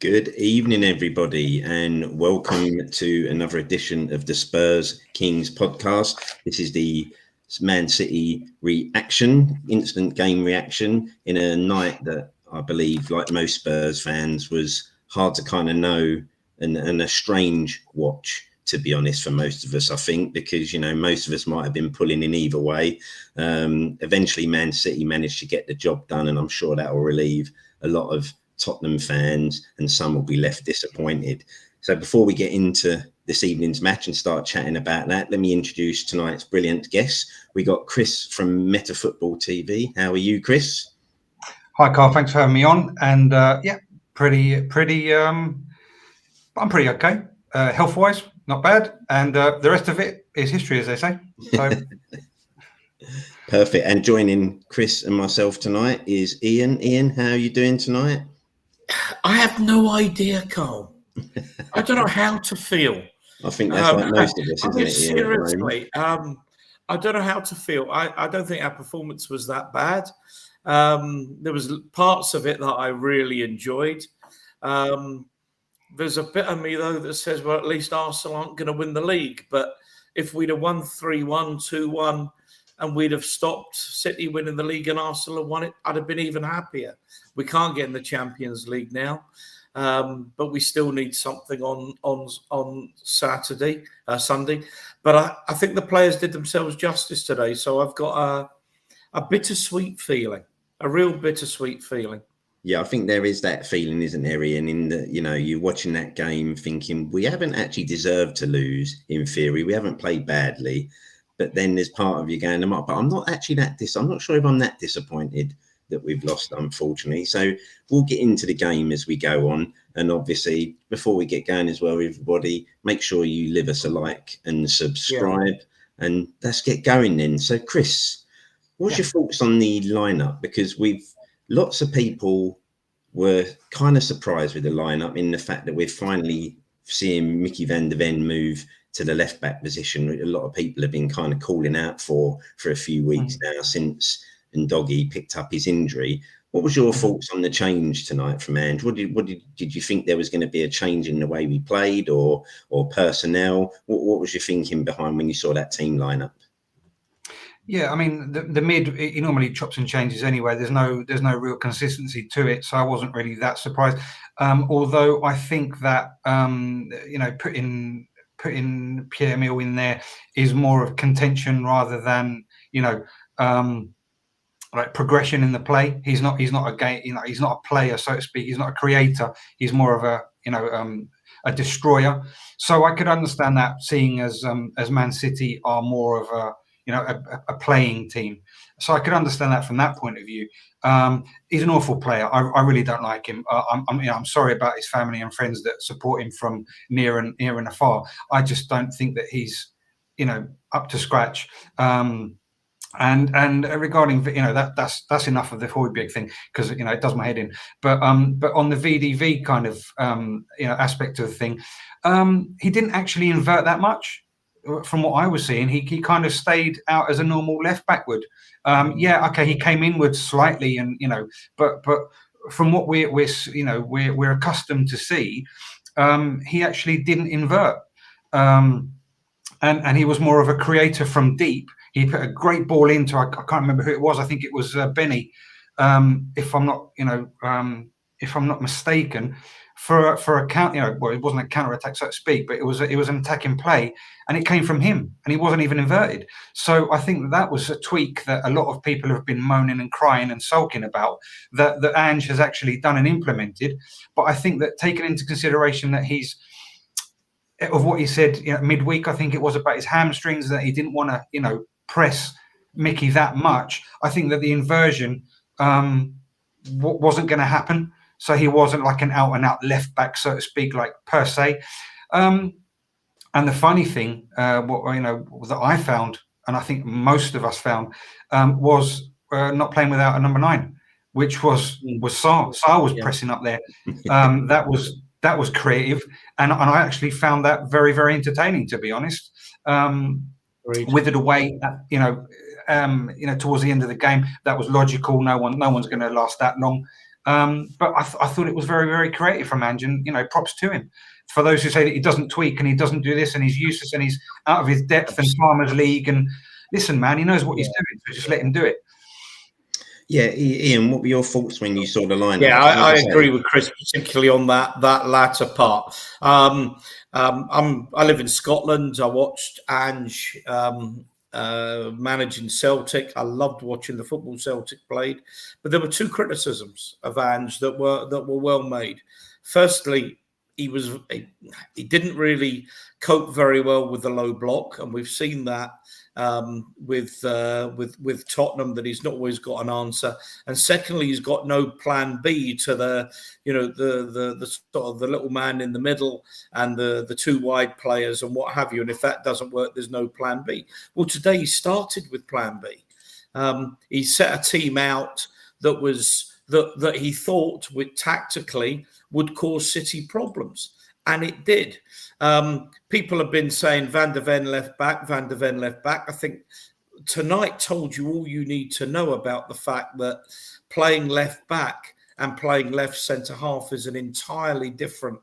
Good evening, everybody, and welcome to another edition of the Spurs Kings podcast. This is the Man City reaction, instant game reaction, in a night that I believe, like most Spurs fans, was hard to kind of know and a strange watch, to be honest, for most of us, I think, because, most of us might have been pulling in either way. Eventually, Man City managed to get the job done, and I'm sure that will relieve a lot of Tottenham fans, and some will be left disappointed. So before we get into this evening's match and start chatting about that, let me introduce tonight's brilliant guests. We got Chris from Meta Football TV. How are you, Chris? Hi, Carl. Thanks for having me on. And pretty. I'm pretty okay. Health-wise, not bad. And the rest of it is history, as they say. So. Perfect. And joining Chris and myself tonight is Ian. Ian, how are you doing tonight? I have no idea, Carl. I don't know how to feel. I think that's like most of us, isn't it? Seriously, I don't know how to feel. I don't think our performance was that bad. There was parts of it that I really enjoyed. There's a bit of me, though, that says, well, at least Arsenal aren't going to win the league. But if we'd have won 3-1, 2-1, and we'd have stopped City winning the league and Arsenal have won it, I'd have been even happier. We can't get in the Champions League now, but we still need something on Sunday. But I think the players did themselves justice today. So I've got a bittersweet feeling, a real bittersweet feeling. Yeah, I think there is that feeling, isn't there, Ian, in that, you're watching that game thinking we haven't actually deserved to lose in theory. We haven't played badly. But then there's part of you going, but I'm not actually I'm not sure if I'm that disappointed that we've lost, unfortunately. So we'll get into the game as we go on. And obviously, before we get going as well, everybody, make sure you leave us a like and subscribe. Yeah. And let's get going then. So, Chris, what's your thoughts on the lineup? Because lots of people were kind of surprised with the lineup in the fact that we're finally seeing Mickey van der Ven move to the left back position. A lot of people have been kind of calling out for a few weeks now since Ndoggy picked up his injury. What was your thoughts on the change tonight from Ange? Did you think there was going to be a change in the way we played or personnel? What was your thinking behind when you saw that team lineup? Yeah, I mean, the mid, he normally chops and changes anyway. There's no real consistency to it, so I wasn't really that surprised. Although I think that putting Pierre-Emile in there is more of contention rather than like progression in the play. He's not a game, he's not a player, so to speak. He's not a creator. He's more of a destroyer. So I could understand that, seeing as Man City are more of a playing team. So I could understand that from that point of view. He's an awful player. I really don't like him. I'm sorry about his family and friends that support him from near and afar. I just don't think that he's, up to scratch. And regarding, that's enough of the Højbjerg thing, because it does my head in. But on the VDV kind of aspect of the thing, he didn't actually invert that much. From what I was seeing, he kind of stayed out as a normal left backward. He came inwards slightly, and but from what we're accustomed to see, he actually didn't invert, and he was more of a creator from deep. He put a great ball into, I can't remember who it was. I think it was Benny, if I'm not mistaken. For a count, well, it wasn't a counter attack, so to speak, but it was an attacking play, and it came from him, and he wasn't even inverted. So I think that was a tweak that a lot of people have been moaning and crying and sulking about, that Ange has actually done and implemented. But I think that, taken into consideration that of what he said midweek, I think it was about his hamstrings, that he didn't want to press Mickey that much. I think that the inversion wasn't going to happen. So he wasn't like an out-and-out left back, so to speak, like per se. And the funny thing, that I found, and I think most of us found, was not playing without a number 9, which was Sarr. Sarr was pressing up there. That was creative, and I actually found that very, very entertaining, to be honest. Withered away, towards the end of the game, that was logical. No one's going to last that long. But I thought it was very, very creative from Ange, and props to him. For those who say that he doesn't tweak and he doesn't do this and he's useless and he's out of his depth and Farmers League, and listen, man, he knows what he's doing, so just let him do it. Yeah, Ian, what were your thoughts when you saw the lineup? Yeah, I agree with Chris, particularly on that latter part. I live in Scotland. I watched Ange managing Celtic. I loved watching the football Celtic played, but there were two criticisms of Ange that were well made. Firstly, he didn't really cope very well with the low block, and we've seen that with Tottenham, that he's not always got an answer. And secondly, he's got no plan B to the sort of the little man in the middle and the two wide players and what have you. And if that doesn't work, there's no plan B. Well, today he started with plan B. He set a team out that he thought tactically would cause City problems. And it did. People have been saying Van der Ven left back. I think tonight told you all you need to know about the fact that playing left back and playing left centre half is an entirely different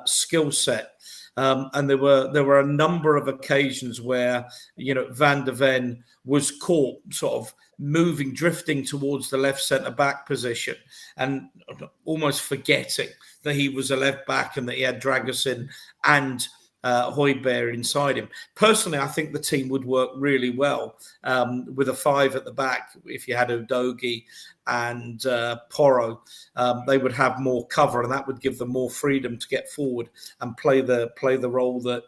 skill set. And there were a number of occasions where Van der Ven was caught sort of drifting towards the left centre back position and almost forgetting that he was a left back and that he had Dragusin and Højbjerg inside him. Personally, I think the team would work really well with a five at the back. If you had Udogie and Porro, they would have more cover, and that would give them more freedom to get forward and play the role that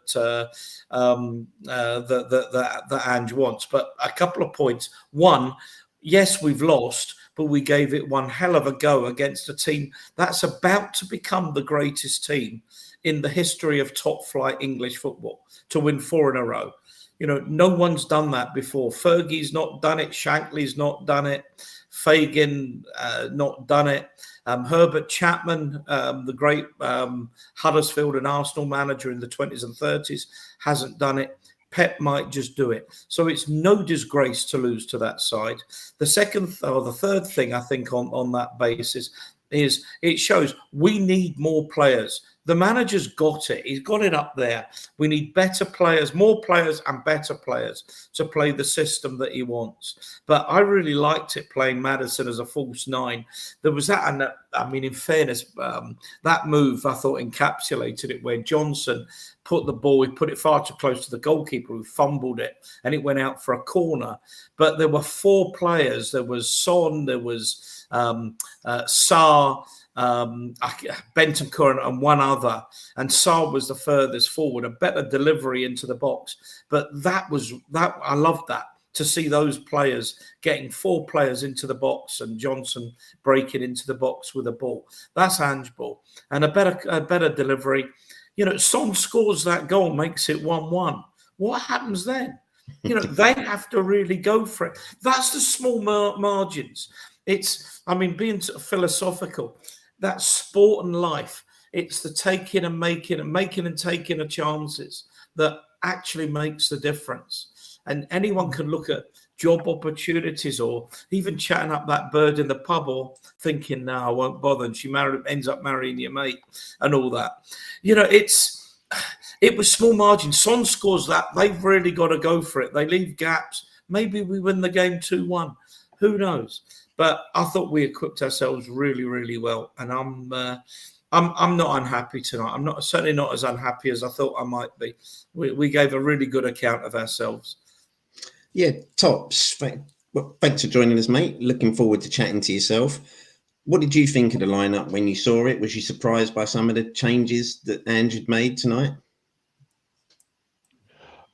Ange wants. But a couple of points. One, yes, we've lost, but we gave it one hell of a go against a team that's about to become the greatest team in the history of top flight English football, to win 4 in a row. No one's done that before. Fergie's not done it. Shankly's not done it. Fagan not done it. Herbert Chapman, the great Huddersfield and Arsenal manager in the 20s and 30s, hasn't done it. Pep might just do it. So it's no disgrace to lose to that side. The third thing I think on that basis is it shows we need more players. The manager's got it. He's got it up there. We need better players, more players and better players to play the system that he wants. But I really liked it playing Maddison as a false nine. There was that, and I mean, in fairness, that move I thought encapsulated it, where Johnson put the ball, he put it far too close to the goalkeeper who fumbled it, and it went out for a corner. But there were 4 players. There was Son, there was Sarr, Bentancur and one other, and Sarr was the furthest forward, a better delivery into the box. But that I loved that, to see those players getting 4 players into the box and Johnson breaking into the box with a ball. That's Ange ball, and a better delivery. Son scores that goal, makes it 1-1. What happens then? They have to really go for it. That's the small margins. Being philosophical, that's sport and life. It's the taking and making and taking of chances that actually makes the difference. And anyone can look at job opportunities or even chatting up that bird in the pub or thinking, no, I won't bother. And she ends up marrying your mate and all that. It was small margins. Son scores that. They've really got to go for it. They leave gaps. Maybe we win the game 2-1. Who knows? But I thought we equipped ourselves really, really well, and I'm not unhappy tonight. I'm certainly not as unhappy as I thought I might be. We gave a really good account of ourselves. Yeah, Tops. Thanks for joining us, mate. Looking forward to chatting to yourself. What did you think of the lineup when you saw it? Was you surprised by some of the changes that Ange had made tonight?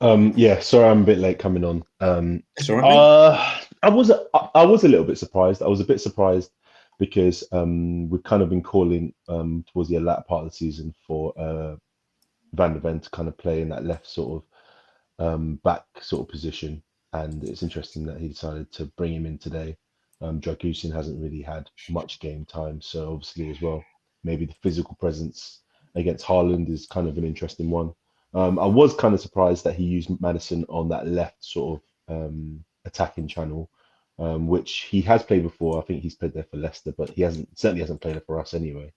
Yeah, sorry, I'm a bit late coming on. That's all right, I was a little bit surprised. I was a bit surprised because we've kind of been calling towards the latter part of the season for Van der Ven to kind of play in that left sort of back sort of position, and it's interesting that he decided to bring him in today. Dragusin hasn't really had much game time, so obviously as well, maybe the physical presence against Haaland is kind of an interesting one. I was kind of surprised that he used Maddison on that left sort of attacking channel. which he has played before. I think he's played there for Leicester, but he certainly hasn't played it for us anyway.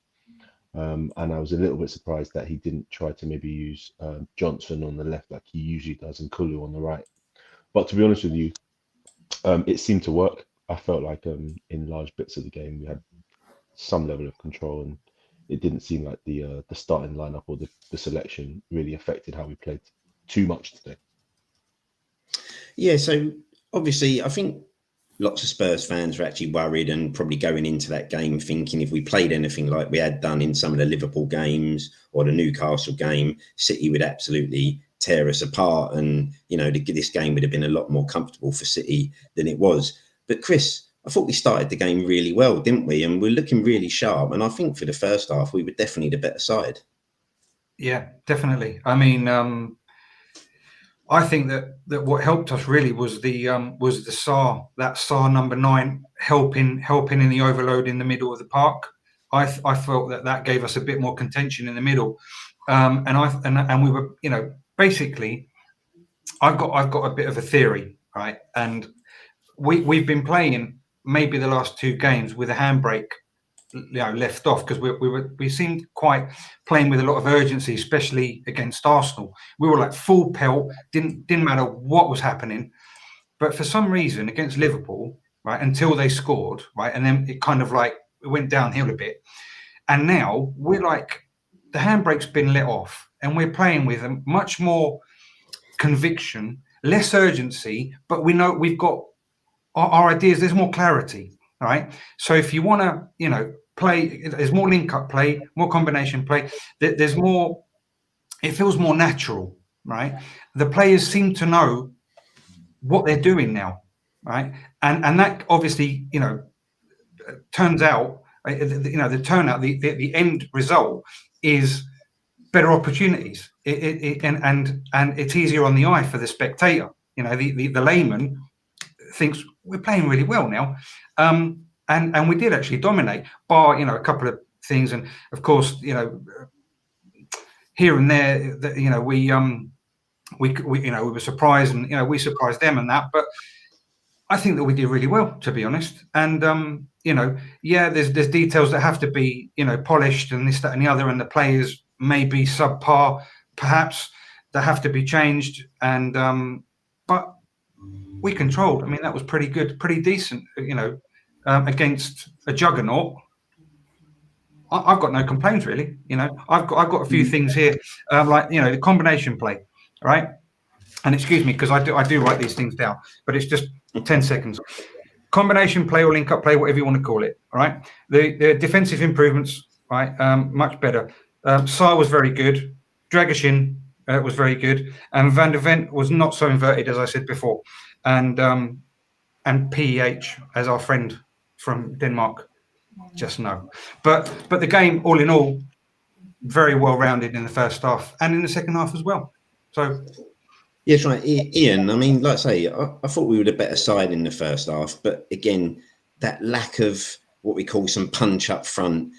And I was a little bit surprised that he didn't try to maybe use Johnson on the left like he usually does and Kulu on the right. But to be honest with you, it seemed to work. I felt like in large bits of the game we had some level of control, and it didn't seem like the starting lineup or the selection really affected how we played too much today. Yeah, so obviously I think lots of Spurs fans were actually worried and probably going into that game thinking if we played anything like we had done in some of the Liverpool games or the Newcastle game, City would absolutely tear us apart, and this game would have been a lot more comfortable for City than it was. But Chris, I thought we started the game really well, didn't we? And we're looking really sharp, and I think for the first half we were definitely the better side. Yeah, definitely. I mean, I think that what helped us really was the Sar number 9 helping in the overload in the middle of the park. I felt that gave us a bit more contention in the middle, and we were, basically, I've got a bit of a theory, right? And we've been playing maybe the last 2 games with a handbrake, left off, because we seemed quite playing with a lot of urgency, especially against Arsenal. We were like full pelt, didn't matter what was happening. But for some reason against Liverpool, right, until they scored, right, and then it kind of like it went downhill a bit. And now we're like the handbrake's been let off, and we're playing with a much more conviction, less urgency, but we know we've got our ideas. There's more clarity, right? So if you want to, play, there's more link-up play, more combination play. There's more. It feels more natural, right? The players seem to know what they're doing now, right? And that obviously, turns out, the turnout, the end result is better opportunities. And it's easier on the eye for the spectator. The layman thinks we're playing really well now, and we did actually dominate, bar a couple of things, and of course here and there that we were surprised, and we surprised them and that, but I think that we did really well, to be honest. And there's details that have to be polished, and this, that, and the other, and the players may be subpar, perhaps, that have to be changed, and but we controlled. I mean, that was pretty good, pretty decent, against a juggernaut. I've got no complaints, really. I've got a few things here, like the combination play, right? And excuse me, because I do write these things down, but it's just 10 seconds. Combination play or link-up play, whatever you want to call it, all right? The defensive improvements, right, much better. Sar was very good. Dragishin was very good. And Van de Ven was not so inverted, as I said before. And PEH, as our friend from Denmark, just no. But the game, all in all, very well-rounded in the first half and in the second half as well. So... Yes, right, Ian. I mean, like I say, I thought we were the better side in the first half, but again, that lack of what we call some punch up front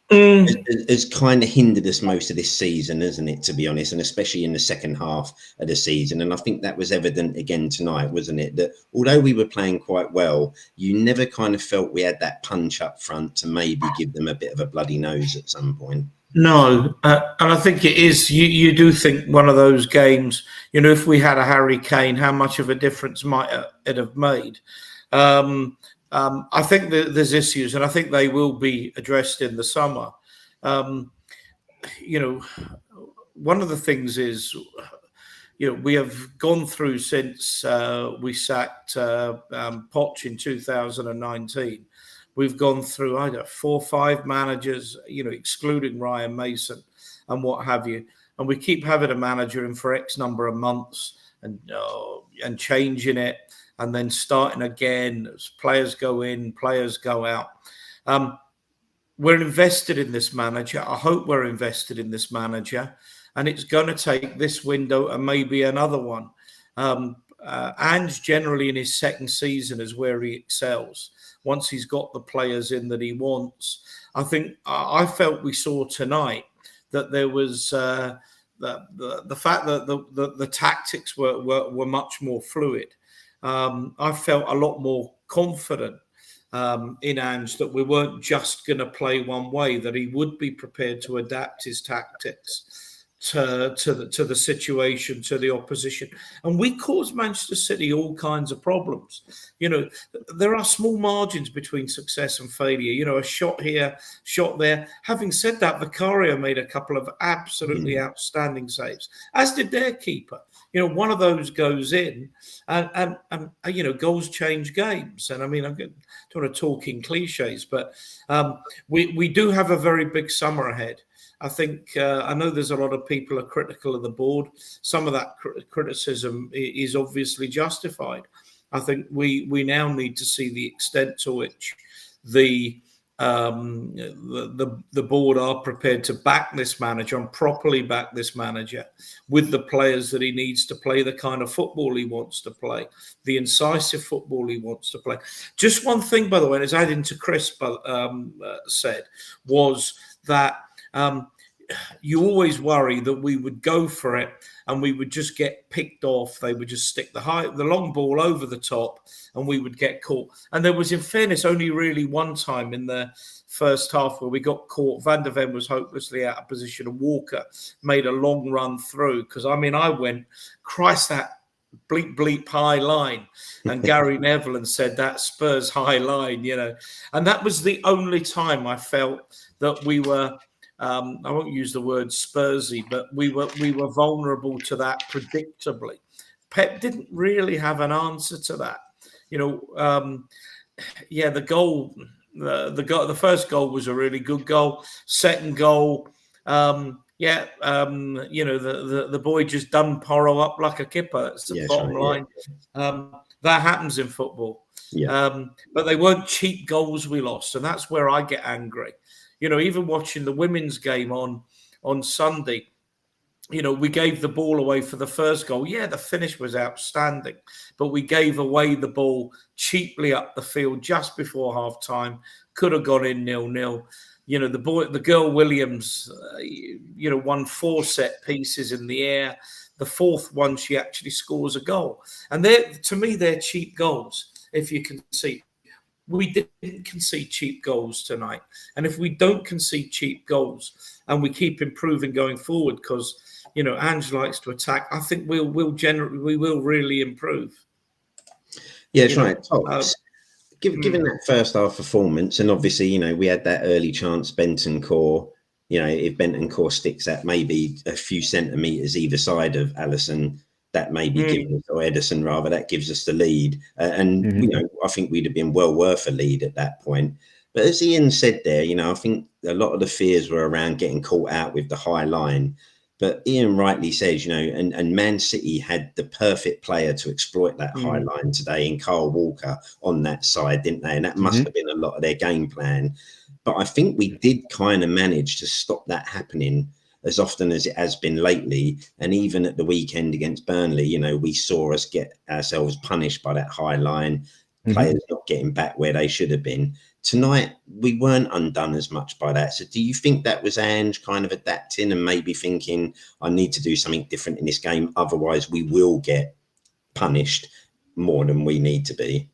has kind of hindered us most of this season, isn't it, to be honest, and especially in the second half of the season. And I think that was evident again tonight, wasn't it? That although we were playing quite well, you never kind of felt we had that punch up front to maybe give them a bit of a bloody nose at some point. No, and I think it is. You do think one of those games, if we had a Harry Kane, how much of a difference might it have made? I think that there's issues, and I think they will be addressed in the summer. One of the things is, we have gone through since we sacked Poch in 2019. We've gone through 4 or 5 managers, excluding Ryan Mason and what have you. And we keep having a manager in for X number of months and changing it and then starting again as players go in, players go out. We're invested in this manager. I hope we're invested in this manager. And it's going to take this window and maybe another one. Ange generally in his second season is where he excels. Once he's got the players in that he wants. I felt we saw tonight that there was the fact that the tactics were much more fluid. I felt a lot more confident in Ange that we weren't just going to play one way, that he would be prepared to adapt his tactics to the situation, to the opposition. And we caused Manchester City all kinds of problems. You know, there are small margins between success and failure. You know, a shot here, shot there. Having said that, Vicario made a couple of absolutely outstanding saves, as did their keeper. You know, one of those goes in, and you know, goals change games. And I mean, I'm sort of talking cliches, but we do have a very big summer ahead. I think I know there's a lot of people are critical of the board. Some of that criticism is obviously justified. I think we now need to see the extent to which the board are prepared to back this manager and properly back this manager with the players that he needs to play the kind of football he wants to play, the incisive football he wants to play. Just one thing, by the way, as adding to Chris said, was that you always worry that we would go for it and we would just get picked off. They would just stick the long ball over the top and we would get caught. And there was, in fairness, only really one time in the first half where we got caught. Van der Ven was hopelessly out of position and Walker made a long run through. Because, I mean, I went, Christ, that bleep high line. And Gary Neville said that Spurs high line, you know. And that was the only time I felt that we were... I won't use the word Spursy, but we were vulnerable to that predictably. Pep didn't really have an answer to that. You know, the goal, the first goal was a really good goal. Second goal, you know, the boy just done Porro up like a kipper. It's the bottom line. That happens in football. Yeah. But they weren't cheap goals we lost, and that's where I get angry. You know, even watching the women's game on Sunday, you know, we gave the ball away for the first goal. Yeah, the finish was outstanding, but we gave away the ball cheaply up the field just before half time. Could have gone in 0-0. You know, the girl Williams, you know, won 4 set pieces in the air. The fourth one, she actually scores a goal. And to me, they're cheap goals, if you can see. We didn't concede cheap goals tonight. And if we don't concede cheap goals and we keep improving going forward, because, you know, Ange likes to attack, I think we will really improve. Yeah, that's right. Given that first half performance, and obviously, you know, we had that early chance, Bentancur, you know, if Bentancur sticks at maybe a few centimetres either side of Alisson, that may be given us, or Edison rather, that gives us the lead. You know, I think we'd have been well worth a lead at that point. But as Ian said there, you know, I think a lot of the fears were around getting caught out with the high line. But Ian rightly says, you know, and Man City had the perfect player to exploit that high line today in Kyle Walker on that side, didn't they? And that must have been a lot of their game plan. But I think we did kind of manage to stop that happening as often as it has been lately. And even at the weekend against Burnley, you know, we saw us get ourselves punished by that high line, players not getting back where they should have been. Tonight, we weren't undone as much by that. So do you think that was Ange kind of adapting and maybe thinking, I need to do something different in this game, otherwise we will get punished more than we need to be?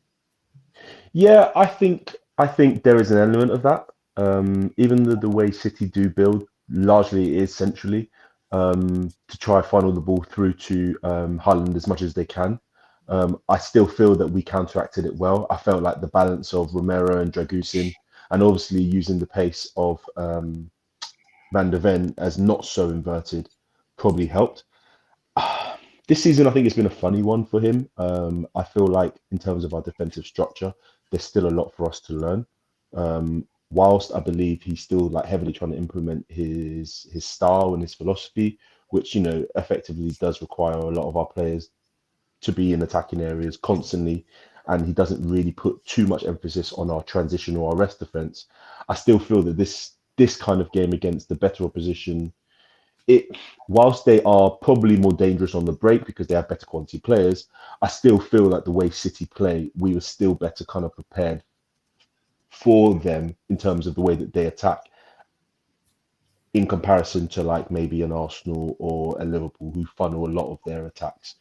Yeah, I think there is an element of that. Even the way City do build, largely it is centrally, to try funnel the ball through to Haaland as much as they can. I still feel that we counteracted it well. I felt like the balance of Romero and Dragusin, and obviously using the pace of Van der Ven as not so inverted, probably helped. This season, I think it's been a funny one for him. I feel like in terms of our defensive structure, there's still a lot for us to learn. Whilst I believe he's still like heavily trying to implement his style and his philosophy, which, you know, effectively does require a lot of our players to be in attacking areas constantly, and he doesn't really put too much emphasis on our transition or our rest defense. I still feel that this kind of game against the better opposition, whilst they are probably more dangerous on the break because they have better quality players, I still feel like the way City play, we were still better kind of prepared for them in terms of the way that they attack, in comparison to like maybe an Arsenal or a Liverpool who funnel a lot of their attacks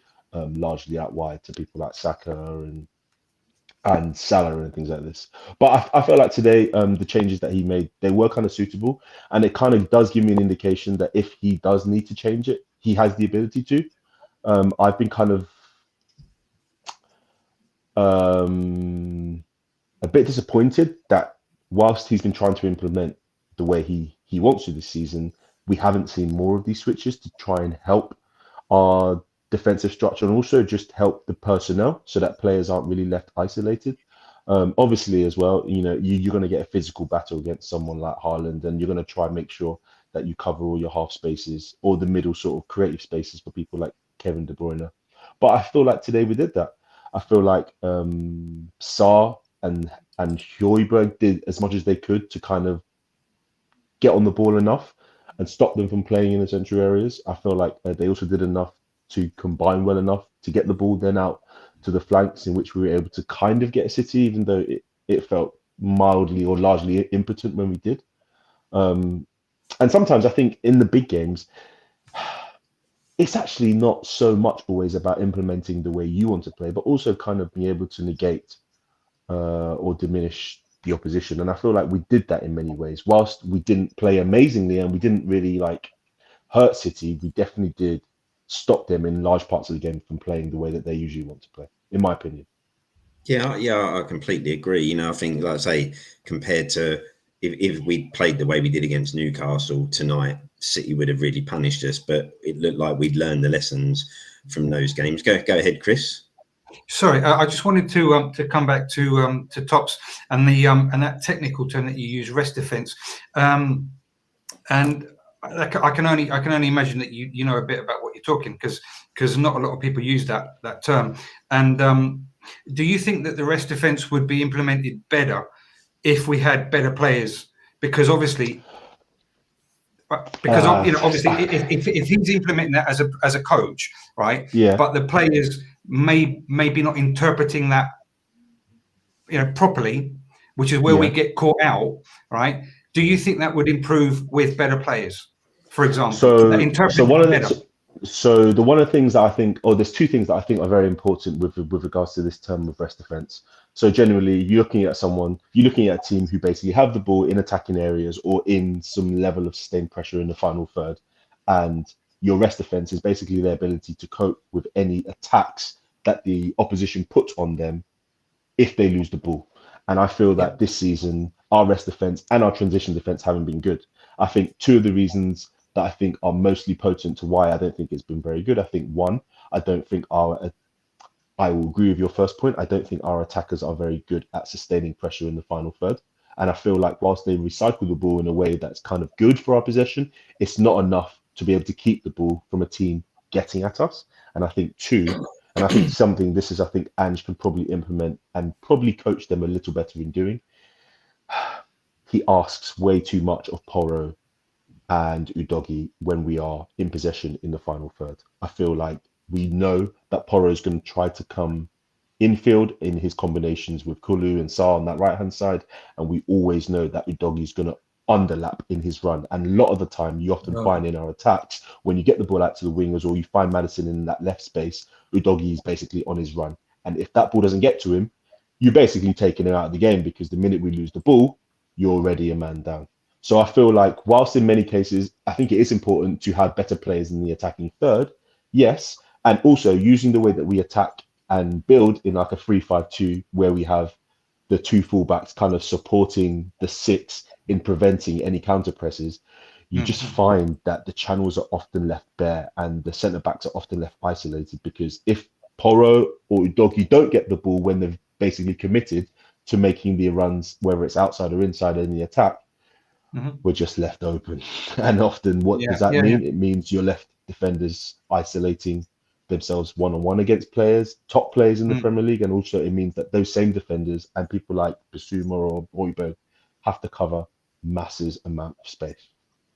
largely out wide to people like Saka and Salah and things like this. But I felt like today, the changes that he made, they were kind of suitable, and it kind of does give me an indication that if he does need to change it, he has the ability to. I've been kind of a bit disappointed that whilst he's been trying to implement the way he wants to this season, we haven't seen more of these switches to try and help our defensive structure and also just help the personnel so that players aren't really left isolated. Obviously, as well, you're going to get a physical battle against someone like Haaland, and you're going to try and make sure that you cover all your half spaces or the middle sort of creative spaces for people like Kevin De Bruyne. But I feel like today we did that. I feel like Sarr and Højbjerg did as much as they could to kind of get on the ball enough and stop them from playing in the central areas. I feel like they also did enough to combine well enough to get the ball then out to the flanks, in which we were able to kind of get a City, even though it felt mildly or largely impotent when we did. And sometimes I think in the big games, it's actually not so much always about implementing the way you want to play, but also kind of being able to negate or diminish the opposition. And I feel like we did that in many ways. Whilst we didn't play amazingly and we didn't really hurt City, we definitely did stop them in large parts of the game from playing the way that they usually want to play, in my opinion. Yeah, I completely agree. I think, like I say, compared to if we played the way we did against Newcastle tonight, City would have really punished us. But it looked like we'd learned the lessons from those games. Go ahead, Chris. Sorry, I just wanted to come back to Tops and the and that technical term that you use, rest defense, and I can only imagine that you know a bit about what you're talking, because not a lot of people use that term. And do you think that the rest defense would be implemented better if we had better players? Because obviously, obviously, if he's implementing that as a coach, right? Yeah. But the players maybe not interpreting that, properly, which is where we get caught out, right? Do you think that would improve with better players, for example? So one of the things that I think, or there's two things that I think are very important with regards to this term of rest defense. So generally, you're looking at a team who basically have the ball in attacking areas or in some level of sustained pressure in the final third, and your rest defense is basically their ability to cope with any attacks that the opposition puts on them if they lose the ball. And I feel that this season, our rest defense and our transition defense haven't been good. I think two of the reasons that I think are mostly potent to why I don't think it's been very good. I think one, I will agree with your first point. I don't think our attackers are very good at sustaining pressure in the final third. And I feel like whilst they recycle the ball in a way that's kind of good for our possession, it's not enough to be able to keep the ball from a team getting at us. And I think two, and I think I think Ange can probably implement and probably coach them a little better in doing. He asks way too much of Porro and Udogie when we are in possession in the final third. I feel like we know that Porro is going to try to come infield in his combinations with Kulu and Sarr on that right-hand side, and we always know that Udogie is going to underlap in his run. And a lot of the time, you often find in our attacks, when you get the ball out to the wingers or you find Maddison in that left space, Udogie is basically on his run. And if that ball doesn't get to him, you're basically taking him out of the game, because the minute we lose the ball, you're already a man down. So I feel like whilst in many cases, I think it is important to have better players in the attacking third, yes, and also using the way that we attack and build in like a 3-5-2, where we have the two fullbacks kind of supporting the six in preventing any counter presses, you just find that the channels are often left bare and the centre backs are often left isolated, because if Porro or Udogie don't get the ball when they've basically committed to making the runs, whether it's outside or inside in the attack, we're just left open. And often what does that mean? It means you're left defenders isolating themselves one-on-one against top players in the Premier League, and also it means that those same defenders and people like Bissouma or Højbjerg have to cover massive amount of space.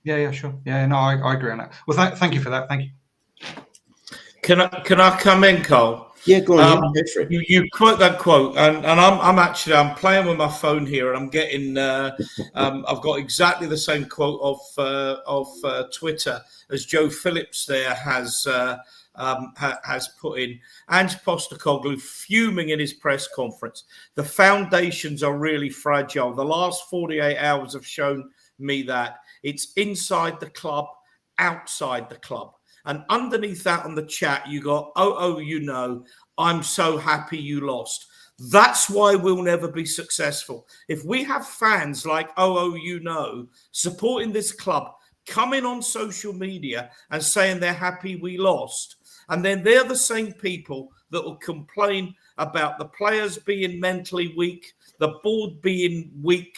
Yeah, sure. Yeah, no, I agree on that. Well, thank you for that. Thank you. Can I come in, Cole? Yeah, go on. Go for it. You quote that quote, and I'm playing with my phone here, and I'm getting I've got exactly the same quote of Twitter as Joe Phillips there has put in. Ange Postecoglou fuming in his press conference. The foundations are really fragile. The last 48 hours have shown me that. It's inside the club, outside the club. And underneath that on the chat, you got, I'm so happy you lost. That's why we'll never be successful. If we have fans like supporting this club, coming on social media and saying they're happy we lost, and then they're the same people that will complain about the players being mentally weak, the board being weak,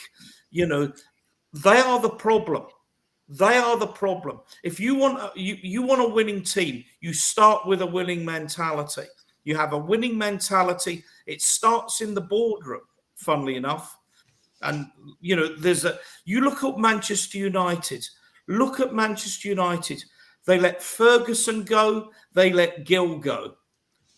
they are the problem. They are the problem. If you want a winning team, you start with a winning mentality. You have a winning mentality. It starts in the boardroom, funnily enough. And, you look at Manchester United. Look at Manchester United. They let Ferguson go. They let Gill go.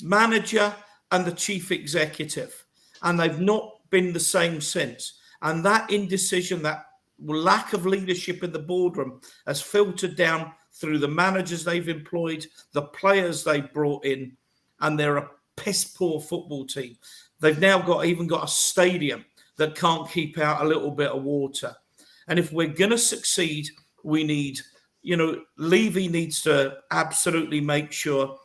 Manager and the chief executive. And they've not been the same since. And that indecision, that lack of leadership in the boardroom has filtered down through the managers they've employed, the players they brought in, and they're a piss poor football team. They've now even got a stadium that can't keep out a little bit of water. And if we're going to succeed, we need, Levy needs to absolutely make sure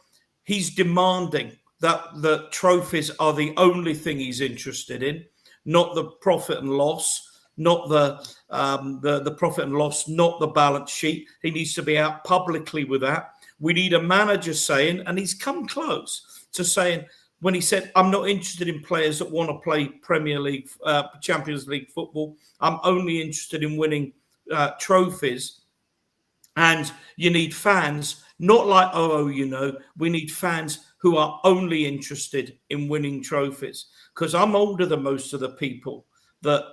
he's demanding that the trophies are the only thing he's interested in, not the profit and loss. Not the profit and loss, not the balance sheet. He needs to be out publicly with that. We need a manager saying, and he's come close to saying, when he said, I'm not interested in players that want to play Premier League, Champions League football. I'm only interested in winning trophies. And you need fans, not like, we need fans who are only interested in winning trophies. Because I'm older than most of the people that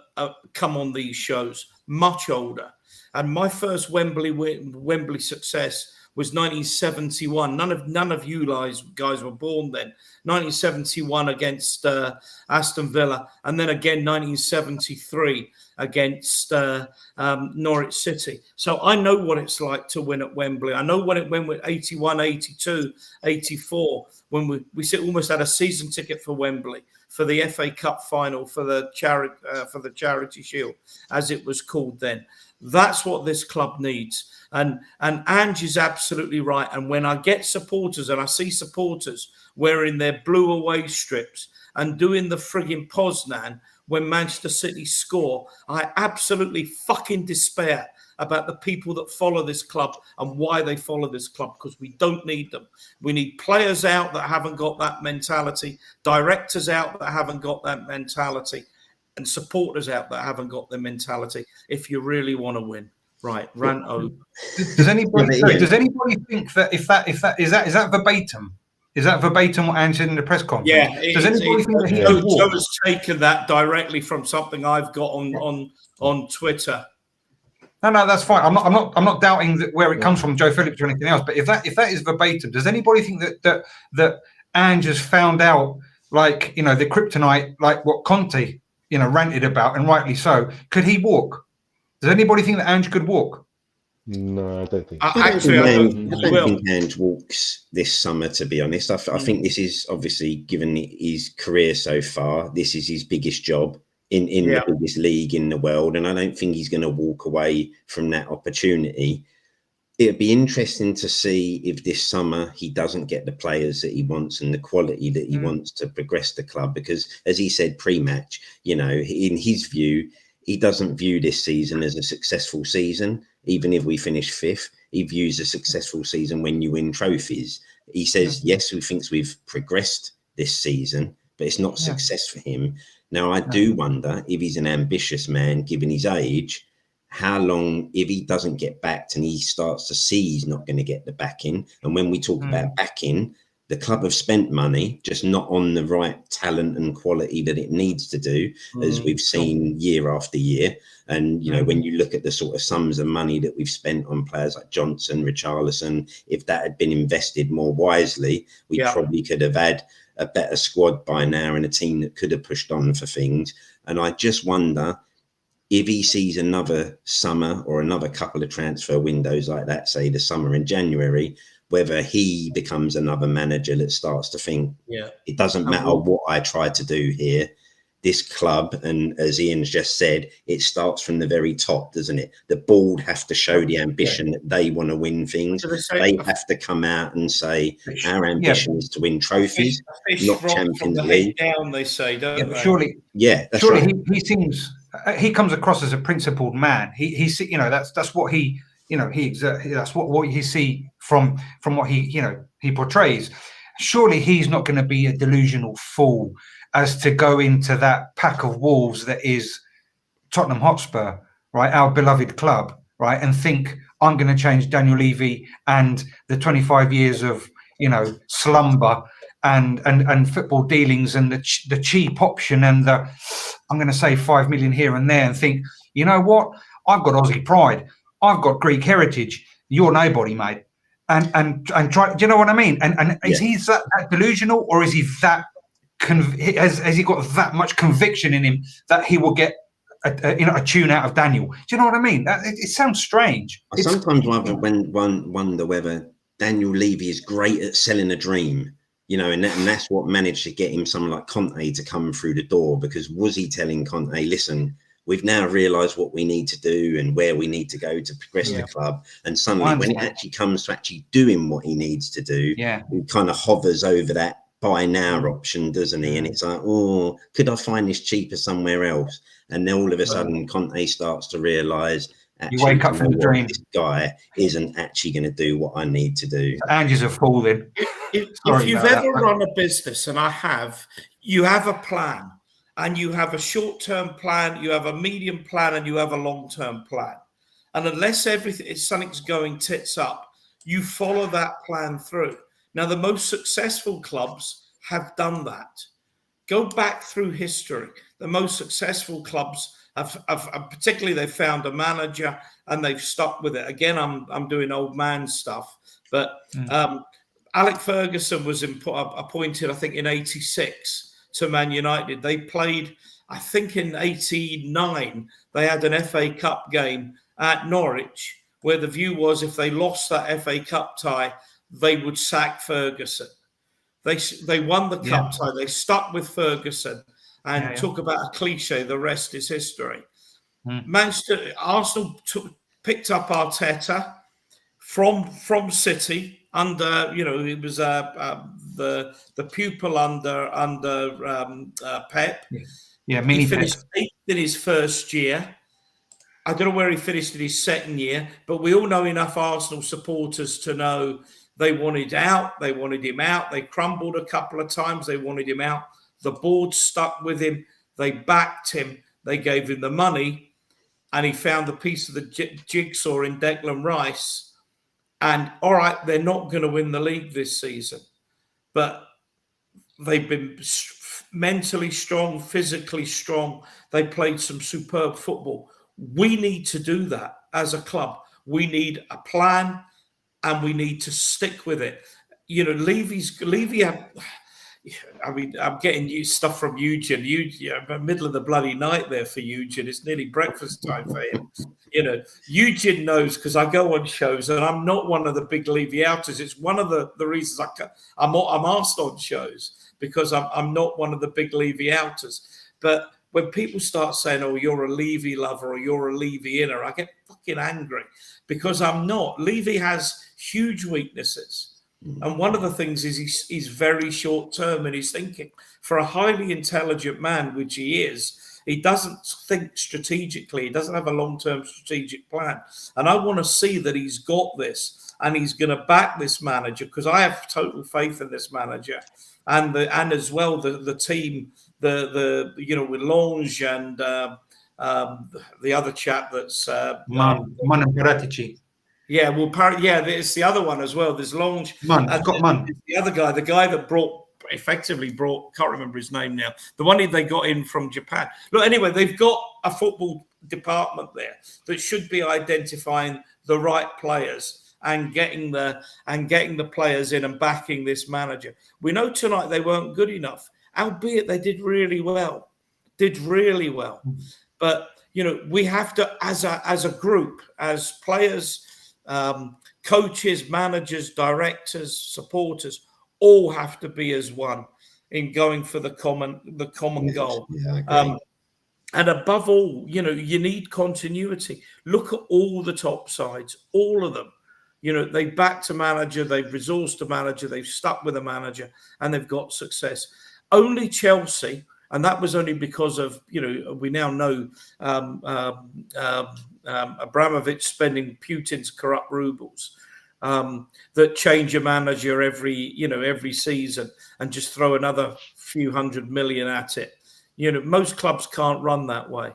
come on these shows, much older. And my first Wembley success was 1971. None of you guys were born then. 1971 against Aston Villa, and then again 1973 against Norwich City. So I know what it's like to win at Wembley. I know when it went with 81, 82, 84, when we almost had a season ticket for Wembley, for the FA Cup final, for the Charity Shield, as it was called then. That's what this club needs. And Ange is absolutely right. And when I get supporters, and I see supporters wearing their blue away strips and doing the frigging Poznan when Manchester City score, I absolutely fucking despair about the people that follow this club and why they follow this club, because we don't need them. We need players out that haven't got that mentality, directors out that haven't got that mentality, and supporters out that haven't got the mentality if you really want to win. Right, rant over. Does anybody think that is that verbatim? Is that verbatim what Ange said in the press conference? Yeah. Does anybody think that Joe has taken that directly from something I've got on Twitter? No, that's fine. I'm not doubting that where it comes from, Joe Phillips or anything else. But if that is verbatim, does anybody think that Ange has found out, like, the kryptonite, like what Conte, ranted about, and rightly so? Could he walk? Does anybody think that Ange could walk? No, I don't think. I don't think Ange walks this summer, to be honest. I think this is, obviously, given his career so far, this is his biggest job in the biggest league in the world, and I don't think he's going to walk away from that opportunity. It'd be interesting to see if this summer he doesn't get the players that he wants and the quality that he wants to progress the club, because, as he said pre-match, in his view, he doesn't view this season as a successful season. Even if we finish fifth, he views a successful season when you win trophies. He says, yes, he thinks we've progressed this season, but it's not success for him. Now, I do wonder if he's an ambitious man, given his age, how long, if he doesn't get backed and he starts to see he's not going to get the backing. And when we talk about backing, the club have spent money, just not on the right talent and quality that it needs to do, as we've seen year after year. And, when you look at the sort of sums of money that we've spent on players like Johnson, Richarlison, if that had been invested more wisely, we probably could have had a better squad by now and a team that could have pushed on for things. And I just wonder if he sees another summer or another couple of transfer windows like that, say the summer in January, whether he becomes another manager that starts to think, it doesn't matter what I try to do here. This club, and as Ian's just said, it starts from the very top, doesn't it? The board have to show the ambition that they want to win things. They have to come out and say, our ambition is to win trophies, not Champions League. Down, they say, don't they? Surely, that's surely right. he seems, he comes across as a principled man. He's, you know, that's what he, you know, that's what you see from what he, you know, he portrays. Surely he's not going to be a delusional fool as to go into that pack of wolves that is Tottenham Hotspur, right, our beloved club, right, and think I'm going to change Daniel Levy and the 25 years of, you know, slumber and football dealings and the cheap option and the, I'm going to say 5 million here and there, and think, you know what, I've got Aussie pride, I've got Greek heritage, you're nobody, mate, and try. Do you know what I mean? And is he that delusional, or is he that? Has he got that much conviction in him that he will get a tune out of Daniel? Do you know what I mean? It sounds strange. I sometimes wonder whether Daniel Levy is great at selling a dream, you know, and that's what managed to get him someone like Conte to come through the door, because was he telling Conte, listen, we've now realised what we need to do and where we need to go to progress the club, and suddenly when it actually comes to actually doing what he needs to do, he kind of hovers over that buy now option, doesn't he? And it's like, oh, could I find this cheaper somewhere else? And then all of a sudden Conte starts to realise, you wake up from the dream, this guy isn't actually going to do what I need to do. Angie's a fool then. If you've ever run a business, and I have, you have a plan, and you have a short-term plan, you have a medium plan, and you have a long-term plan. And unless something's going tits up, you follow that plan through. Now, the most successful clubs have done that. Go back through history. The most successful clubs have particularly, they've found a manager and they've stuck with it. Again, I'm doing old man stuff, but Alec Ferguson was appointed, I think, in '86 to Man United. They played, I think, in '89. They had an FA Cup game at Norwich where the view was if they lost that FA Cup tie, they would sack Ferguson. They won the cup tie. They stuck with Ferguson, and talk about a cliche. The rest is history. Arsenal picked up Arteta from City under, you know, it was the pupil under Pep. He finished 8th in his first year. I don't know where he finished in his second year, but we all know enough Arsenal supporters to know they wanted out. They wanted him out. They crumbled a couple of times. They wanted him out. The board stuck with him. They backed him. They gave him the money, and he found the piece of the jigsaw in Declan Rice. And all right, they're not going to win the league this season, but they've been mentally strong, physically strong. They played some superb football. We need to do that as a club. We need a plan, and we need to stick with it. You know, Levy. I mean, I'm getting you stuff from Eugene. Middle of the bloody night there for Eugene. It's nearly breakfast time for him. You know, Eugene knows, because I go on shows, and I'm not one of the big Levy outers. It's one of the reasons I'm asked on shows, because I'm not one of the big Levy outers. But when people start saying, "Oh, you're a Levy lover," or "You're a Levy inner," I get fucking angry, because I'm not. Levy has huge weaknesses. And one of the things is he's very short term in his thinking. For a highly intelligent man, which he is, he doesn't think strategically. He doesn't have a long-term strategic plan. And I want to see that he's got this, and he's going to back this manager, because I have total faith in this manager, and as well the team, with Lange and the other chap that's Paratici. Yeah, well, it's the other one as well. There's Lange. The other guy, the guy that effectively brought, can't remember his name now, the one they got in from Japan. Look, anyway, they've got a football department there that should be identifying the right players. and getting the players in and backing this manager. We know tonight they weren't good enough, albeit they did really well. But we have to, as a group, as players, coaches, managers, directors, supporters, all have to be as one in going for the common goal. Yeah, I agree. And above all, you need continuity. Look at all the top sides, all of them. They backed a manager, they've resourced a manager, they've stuck with a manager, and they've got success. Only Chelsea, and that was only because of, we now know Abramovich spending Putin's corrupt rubles, that change a manager every season and just throw another few $100 million at it. Most clubs can't run that way.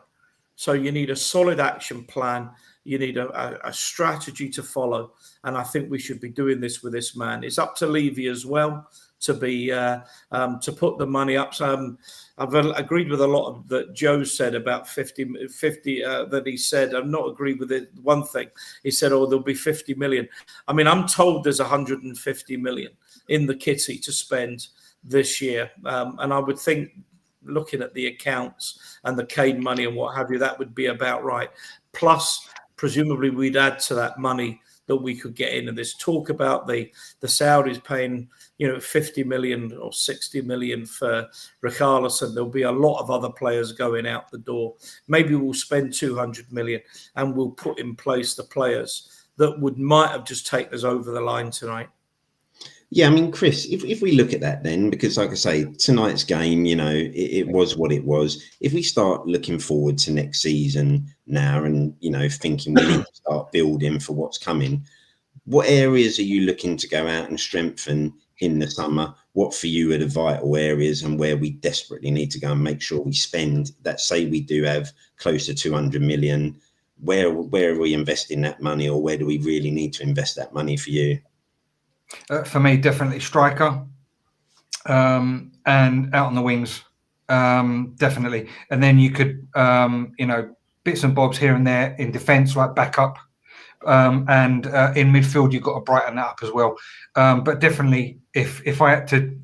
So you need a solid action plan. You need a strategy to follow. And I think we should be doing this with this man. It's up to Levy as well to be to put the money up. So, I've agreed with a lot of that Joe said about 50 that he said. I've not agreed with it. One thing he said, oh, there'll be 50 million. I mean, I'm told there's 150 million in the kitty to spend this year. And I would think, looking at the accounts and the Kane money and what have you, that would be about right. Plus, presumably, we'd add to that money that we could get in. And there's talk about the Saudis paying, 50 million or 60 million for Richarlison. There'll be a lot of other players going out the door. Maybe we'll spend 200 million and we'll put in place the players that might have just taken us over the line tonight. Yeah, I mean, Chris, if we look at that then, because like I say, tonight's game, it was what it was. If we start looking forward to next season now and, thinking we need to start building for what's coming, what areas are you looking to go out and strengthen in the summer? What for you are the vital areas and where we desperately need to go and make sure we spend that? Say we do have close to 200 million. Where are we investing that money, or where do we really need to invest that money for you? For me, definitely striker, and out on the wings, definitely. And then you could, bits and bobs here and there in defence, like backup, and in midfield you've got to brighten that up as well. But definitely, if I had to,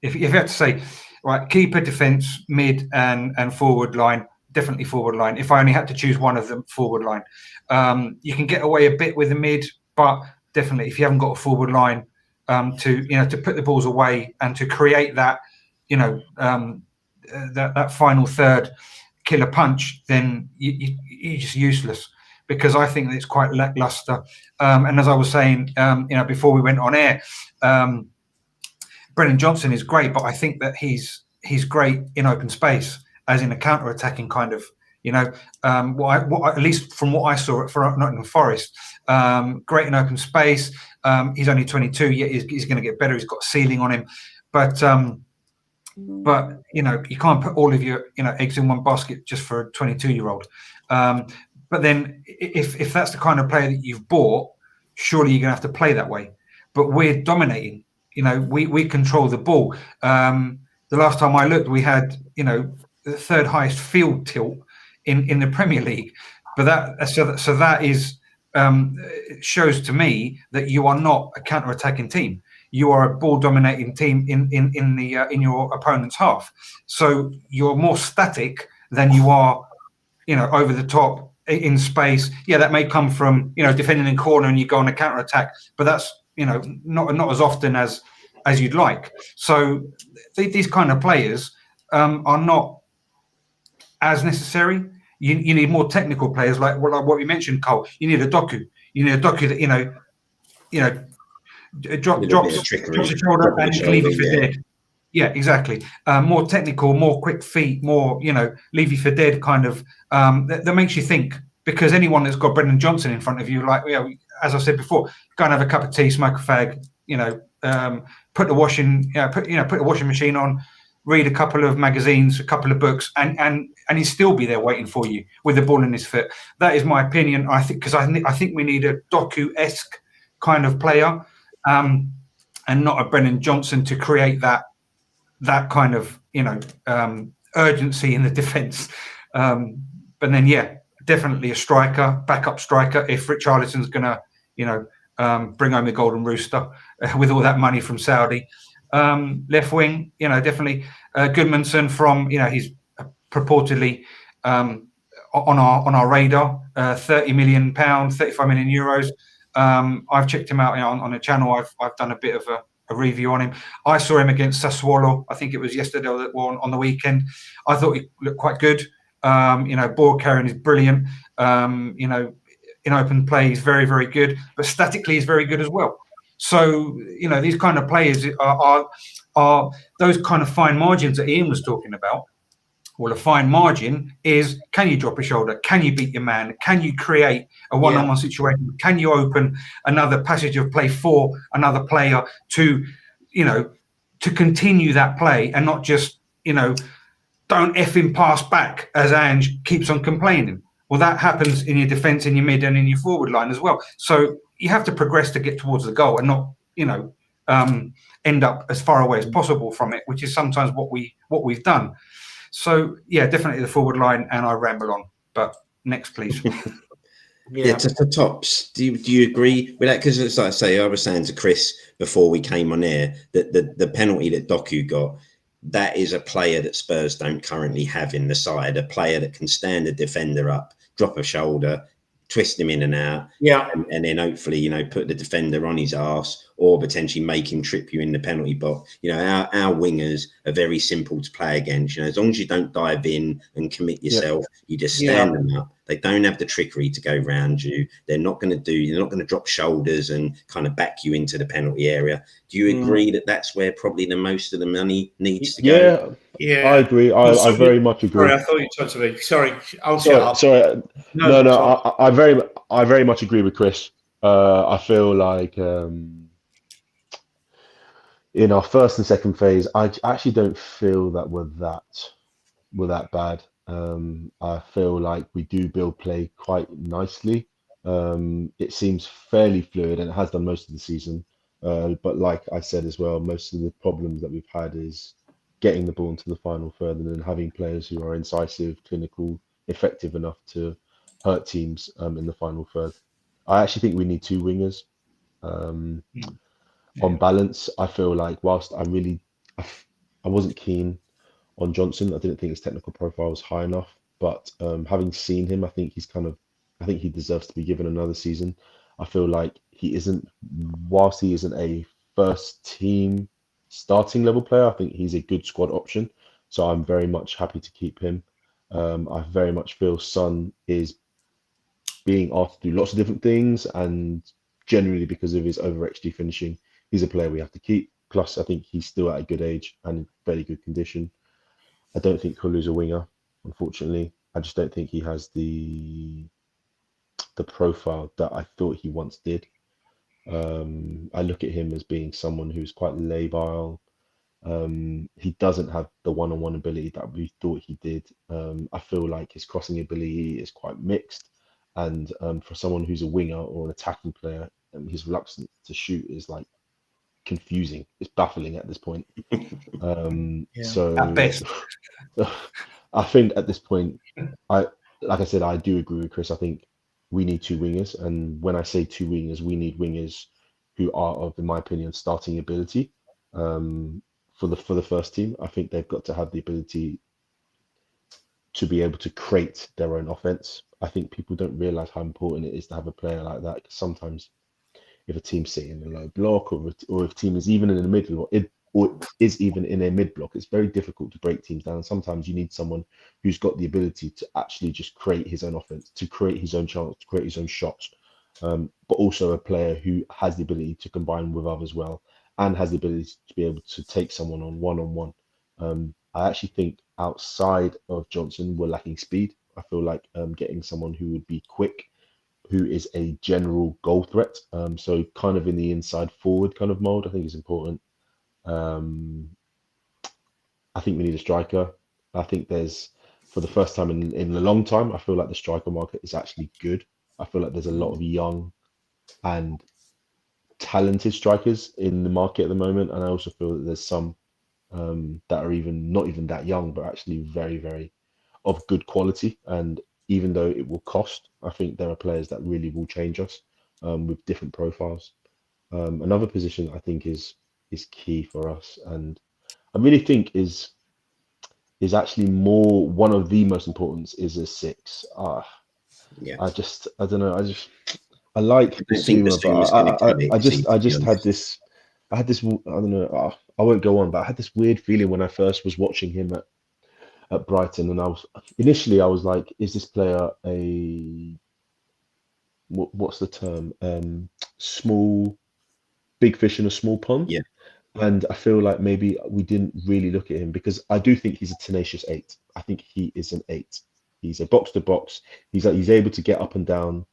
if you had to say, right, keeper, defence, mid, and forward line, definitely forward line. If I only had to choose one of them, forward line. You can get away a bit with the mid, but definitely, if you haven't got a forward line to put the balls away and to create that, that final third killer punch, then you're just useless, because I think that it's quite lackluster. And as I was saying, before we went on air, Brennan Johnson is great, but I think that he's great in open space, as in a counter-attacking kind of. At least from what I saw for Nottingham Forest, great in open space. He's only 22, yet he's going to get better. He's got a ceiling on him, but you can't put all of your eggs in one basket just for a 22-year-old. But then if that's the kind of player that you've bought, surely you're going to have to play that way. But we're dominating. We control the ball. The last time I looked, we had the third highest field tilt in the Premier League, but that is shows to me that you are not a counter-attacking team. You are a ball-dominating team in your opponent's half. So you're more static than you are, over the top in space. Yeah, that may come from defending in corner and you go on a counter-attack, but that's not as often as you'd like. So these kind of players are not as necessary. You need more technical players, like what we mentioned, Cole. You need a Doku. You need a Doku that drops the shoulder and leave you for dead. Yeah, exactly. More technical, more quick feet, more leave you for dead kind of. That makes you think, because anyone that's got Brendan Johnson in front of you, like as I said before, go and have a cup of tea, smoke a fag, put the washing machine on, read a couple of magazines, a couple of books, and he'd still be there waiting for you with the ball in his foot. That is my opinion. I think, because I think we need a Doku-esque kind of player, and not a Brennan Johnson to create that kind of urgency in the defence. But then definitely a striker, backup striker. If Richarlison's gonna bring home the golden rooster with all that money from Saudi. Left wing, definitely Goodmanson from, he's purportedly on our radar. £30 million, €35 million. I've checked him out on the channel. I've done a bit of a review on him. I saw him against Sassuolo. I think it was yesterday or on the weekend. I thought he looked quite good. Ball carrying is brilliant. In open play, he's very, very good. But statically, he's very good as well. So, these kind of players are those kind of fine margins that Ian was talking about. Well, a fine margin is, can you drop a shoulder? Can you beat your man? Can you create a one-on-one situation? Can you open another passage of play for another player to continue that play and not just, don't effing pass back, as Ange keeps on complaining. Well, that happens in your defence, in your mid and in your forward line as well. So you have to progress to get towards the goal and not, end up as far away as possible from it, which is sometimes what we've done. So, yeah, definitely the forward line, and I ramble on. But next, please. To Tops, do you agree with that? Because, as I say, I was saying to Chris before we came on air that the penalty that Doku got, that is a player that Spurs don't currently have in the side, a player that can stand a defender up, drop a shoulder, twist him in and out, and then hopefully, put the defender on his arse or potentially make him trip you in the penalty box. Our wingers are very simple to play against. As long as you don't dive in and commit yourself, you just stand them up. They don't have the trickery to go round you. They're not going to drop shoulders and kind of back you into the penalty area. Do you agree that that's where probably the most of the money needs to go? Yeah, I agree. I very much agree. Sorry, I thought you touched on me. Sorry, I'll shut up. Sorry. No. I very much agree with Chris. I feel like in our first and second phase, I actually don't feel that we're that bad. I feel like we do build play quite nicely. It seems fairly fluid, and it has done most of the season. But like I said as well, most of the problems that we've had is getting the ball into the final third and then having players who are incisive, clinical, effective enough to hurt teams in the final third. I actually think we need two wingers. On balance, I feel like whilst I wasn't keen on Johnson, I didn't think his technical profile was high enough. But having seen him, I think he deserves to be given another season. I feel like whilst he isn't a first team starting level player, I think he's a good squad option. So I'm very much happy to keep him. I very much feel Son is being asked to do lots of different things, and generally because of his over XG finishing, he's a player we have to keep. Plus, I think he's still at a good age and in very good condition. I don't think Kulu's a winger, unfortunately. I just don't think he has the profile that I thought he once did. I look at him as being someone who's quite labile. He doesn't have the one-on-one ability that we thought he did. I feel like his crossing ability is quite mixed. And for someone who's a winger or an attacking player, his reluctance to shoot is like confusing. It's baffling at this point. So at best. I think at this point, like I said, I do agree with Chris. I think we need two wingers, and when I say two wingers, we need wingers who are of, in my opinion, starting ability. For the first team, I think they've got to have the ability to be able to create their own offense. I think people don't realize how important it is to have a player like that, because sometimes if a team's sitting in a low block, or if a team is even in the middle, or is even in a mid block, it's very difficult to break teams down. Sometimes you need someone who's got the ability to actually just create his own offense, to create his own chance, to create his own shots, but also a player who has the ability to combine with others well, and has the ability to be able to take someone on one-on-one. I actually think outside of Johnson, we're lacking speed. I feel like getting someone who would be quick, who is a general goal threat, so kind of in the inside forward kind of mold, I think is important. I think we need a striker. I think for the first time in a long time, I feel like the striker market is actually good. I feel like there's a lot of young and talented strikers in the market at the moment, and I also feel that there's some that are not even that young, but actually very, very of good quality. And even though it will cost, I think there are players that really will change us. with different profiles. Another position I think is key for us, and I really think is actually more one of the most important is a six. Yeah. I don't know. I like I don't think Basuma, but Basuma's going to cut it, is he, I to be just had honest? this. I had this. I don't know. I won't go on, but I had this weird feeling when I first was watching him at Brighton, and I was like, is this player a what's the term? Small, big fish in a small pond. Yeah. And I feel like maybe we didn't really look at him because I do think he's a tenacious eight. I think he is an eight. He's a box to box. He's able to get up and down.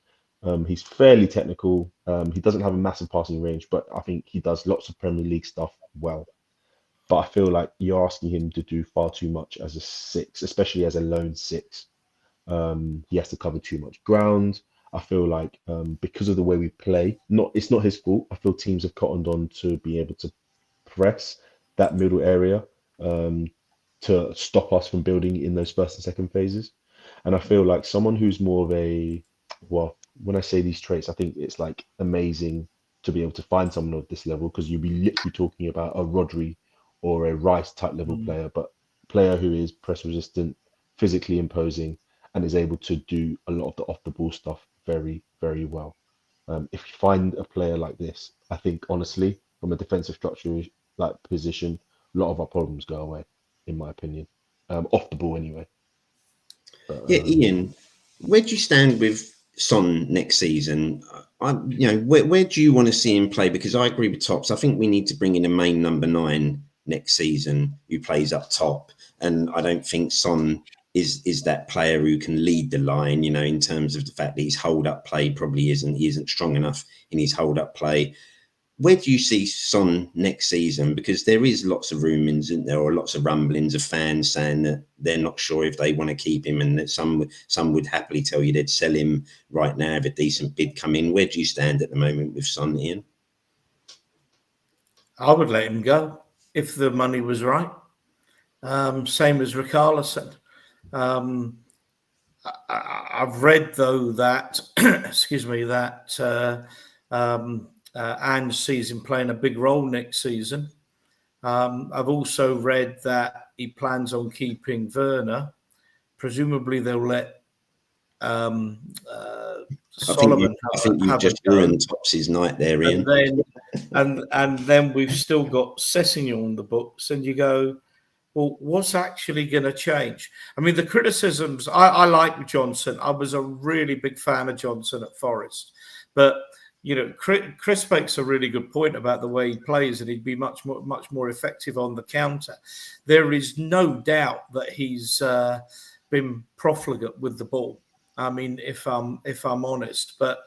He's fairly technical. He doesn't have a massive passing range, but I think he does lots of Premier League stuff well. But I feel like you're asking him to do far too much as a six, especially as a lone six. He has to cover too much ground. I feel like because of the way we play, it's not his fault. I feel teams have cottoned on to be able to press that middle area to stop us from building in those first and second phases. And I feel like someone who's more of well, when I say these traits, I think it's like amazing to be able to find someone of this level because you'll be literally talking about a Rodri or a Rice type level player, but player who is press resistant, physically imposing, and is able to do a lot of the off the ball stuff very, very well. If you find a player like this, I think honestly, from a defensive structure like position, a lot of our problems go away, in my opinion. Off the ball anyway. But, Yeah, Ian, where do you stand with Son next season? Where do you want to see him play? Because I agree with Tops. I think we need to bring in a main number 9 next season who plays up top, and I don't think Son is that player who can lead the line. In terms of the fact that his hold up play probably isn't strong enough in his hold up play. Where do you see Son next season? Because there is lots of rumors, isn't there, or lots of rumblings of fans saying that they're not sure if they want to keep him, and that some would happily tell you they'd sell him right now if a decent bid come in. Where do you stand at the moment with Son, Ian? I would let him go if the money was right. Same as Richarlison. I've read though that, excuse me, that Ange sees him playing a big role next season. I've also read that he plans on keeping Werner. Presumably they'll let Solomon I think you've just ruined Tops's night there, Ian. And then we've still got Sessegnon on the books, and you go, well, what's actually going to change? I mean, the criticisms, I like Johnson. I was a really big fan of Johnson at Forest. But, Chris makes a really good point about the way he plays, and he'd be much more effective on the counter. There is no doubt that he's been profligate with the ball. I mean, if I'm honest, but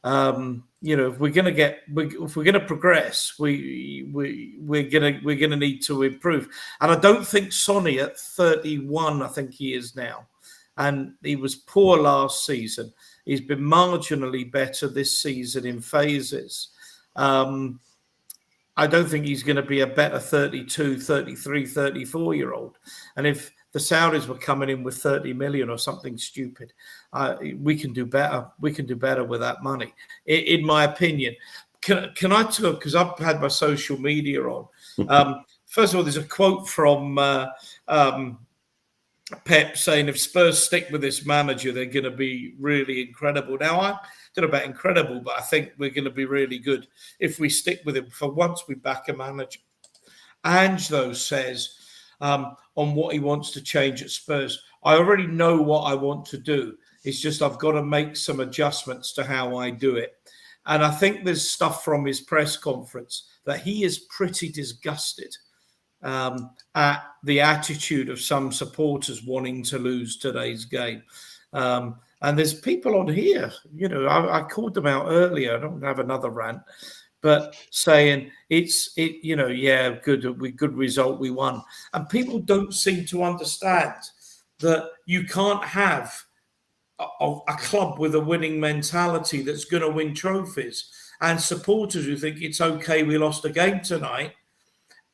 if we're going to progress, we're going to need to improve. And I don't think Sonny at 31, I think he is now, and he was poor last season. He's been marginally better this season in phases. I don't think he's going to be a better 32, 33, 34-year-old. And if the Saudis were coming in with 30 million or something stupid, we can do better. We can do better with that money, in my opinion. Can I talk, because I've had my social media on. First of all, there's a quote from Pep saying if Spurs stick with this manager, they're going to be really incredible. Now, I don't know about incredible, but I think we're going to be really good if we stick with him for once we back a manager. Ange, though, says on what he wants to change at Spurs, I already know what I want to do. It's just I've got to make some adjustments to how I do it. And I think there's stuff from his press conference that he is pretty disgusted at the attitude of some supporters wanting to lose today's game. And there's people on here, I called them out earlier. I don't have another rant, but saying good result, we won. And people don't seem to understand that you can't have a club with a winning mentality that's going to win trophies and supporters who think it's okay, we lost a game tonight.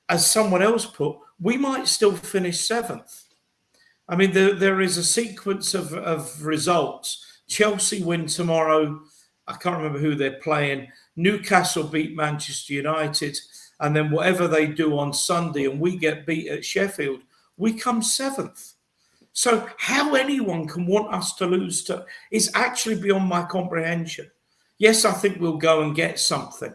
As someone else put, we might still finish 7th. I mean, there is a sequence of results. Chelsea win tomorrow, I can't remember who they're playing. Newcastle beat Manchester United, and then whatever they do on Sunday, and we get beat at Sheffield, we come 7th. So how anyone can want us to lose to is actually beyond my comprehension. Yes, I think we'll go and get something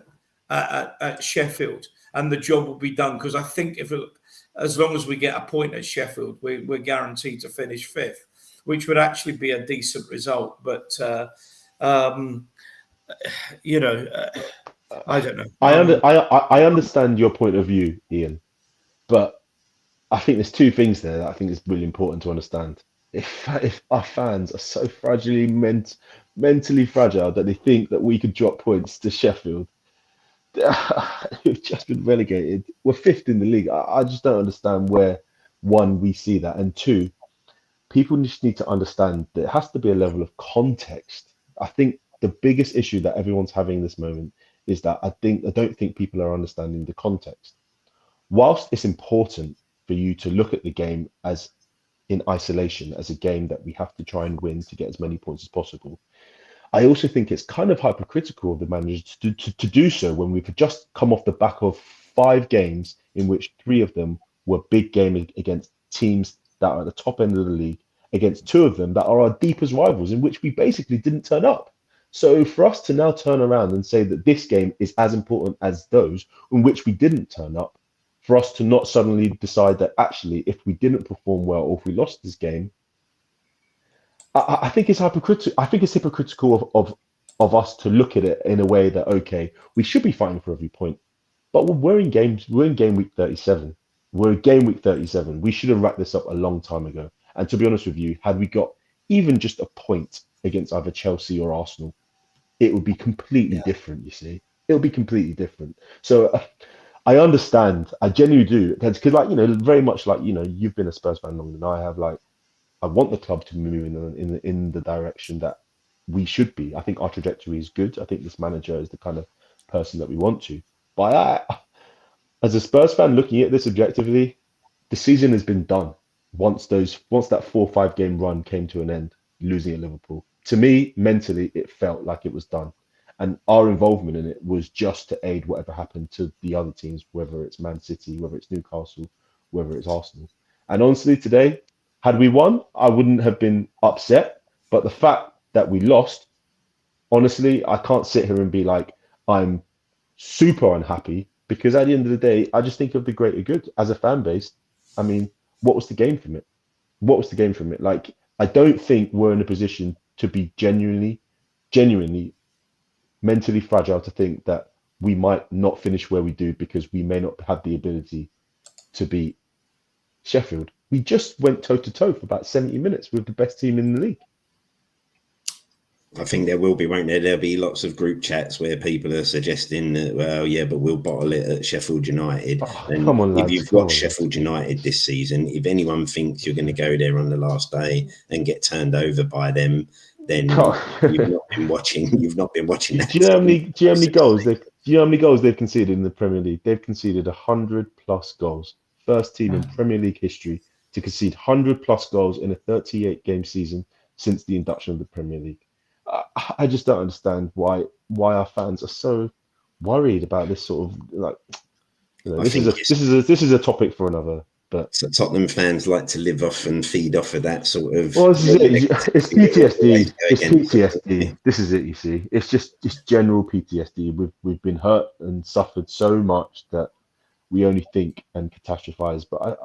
at Sheffield, and the job will be done, because I think as long as we get a point at Sheffield, we're guaranteed to finish 5th, which would actually be a decent result. But you know, I don't know. I understand your point of view, Ian, but I think there's two things there that I think is really important to understand. If our fans are so mentally fragile that they think that we could drop points to Sheffield, we've just been relegated. We're 5th in the league. I just don't understand where, one, we see that, and two, people just need to understand that it has to be a level of context. I think the biggest issue that everyone's having this moment is that I don't think people are understanding the context. Whilst it's important for you to look at the game as in isolation, as a game that we have to try and win to get as many points as possible, I also think it's kind of hypocritical of the managers to do so when we've just come off the back of 5 games in which 3 of them were big games against teams that are at the top end of the league, against 2 of them that are our deepest rivals, in which we basically didn't turn up. So for us to now turn around and say that this game is as important as those in which we didn't turn up, for us to not suddenly decide that actually, if we didn't perform well or if we lost this game, I think it's hypocritical. I think it's hypocritical of us to look at it in a way that, okay, we should be fighting for every point, but we're in game week 37. We're in game week 37. We should have wrapped this up a long time ago. And to be honest with you, had we got even just a point against either Chelsea or Arsenal, it would be completely different. You see, it would be completely different. So I understand. I genuinely do, because very much like you've been a Spurs fan longer than I have. Like, I want the club to move in the direction that we should be. I think our trajectory is good. I think this manager is the kind of person that we want to. But as a Spurs fan looking at this objectively, the season has been done once that 4-5 game run came to an end, losing at Liverpool. To me, mentally, it felt like it was done. And our involvement in it was just to aid whatever happened to the other teams, whether it's Man City, whether it's Newcastle, whether it's Arsenal. And honestly, today, had we won, I wouldn't have been upset. But the fact that we lost, honestly, I can't sit here and be like, I'm super unhappy, because at the end of the day, I just think of the greater good as a fan base. I mean, what was the gain from it? What was the gain from it? Like, I don't think we're in a position to be genuinely mentally fragile to think that we might not finish where we do because we may not have the ability to beat Sheffield. We just went toe-to-toe for about 70 minutes with the best team in the league. I think there will be, won't there? There'll be lots of group chats where people are suggesting that, well, yeah, but we'll bottle it at Sheffield United. And come on, lads, if you've watched Sheffield United this season, if anyone thinks you're going to go there on the last day and get turned over by them, then you've not been watching. You've not been watching that. Do you know how many goals they've conceded in the Premier League? They've conceded 100+ goals. First team in Premier League history to concede 100+ goals in a 38-game season since the induction of the Premier League. I just don't understand why our fans are so worried about this sort of this is a topic for another. But so Tottenham fans like to live off and feed off of that sort of. Well, this is it. It's PTSD. It's PTSD. This is it. You see, it's just general PTSD. We've been hurt and suffered so much that we only think and catastrophize. But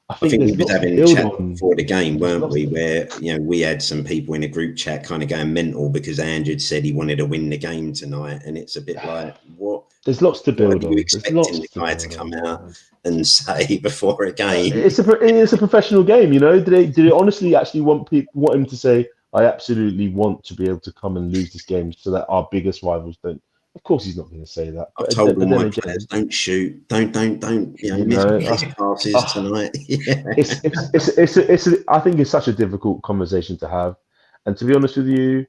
I think we was having a chat before the game, weren't we? Where we had some people in a group chat kind of going mental because Andrew said he wanted to win the game tonight, and it's a bit like, what? There's lots to build on. Are you expecting the guy to come out and say before a game? It's a professional game, Do they honestly actually want him to say, I absolutely want to be able to come and lose this game so that our biggest rivals don't? Of course, he's not going to say that. I've told all my players, don't shoot, don't, miss passes tonight. I think it's such a difficult conversation to have, and to be honest with you,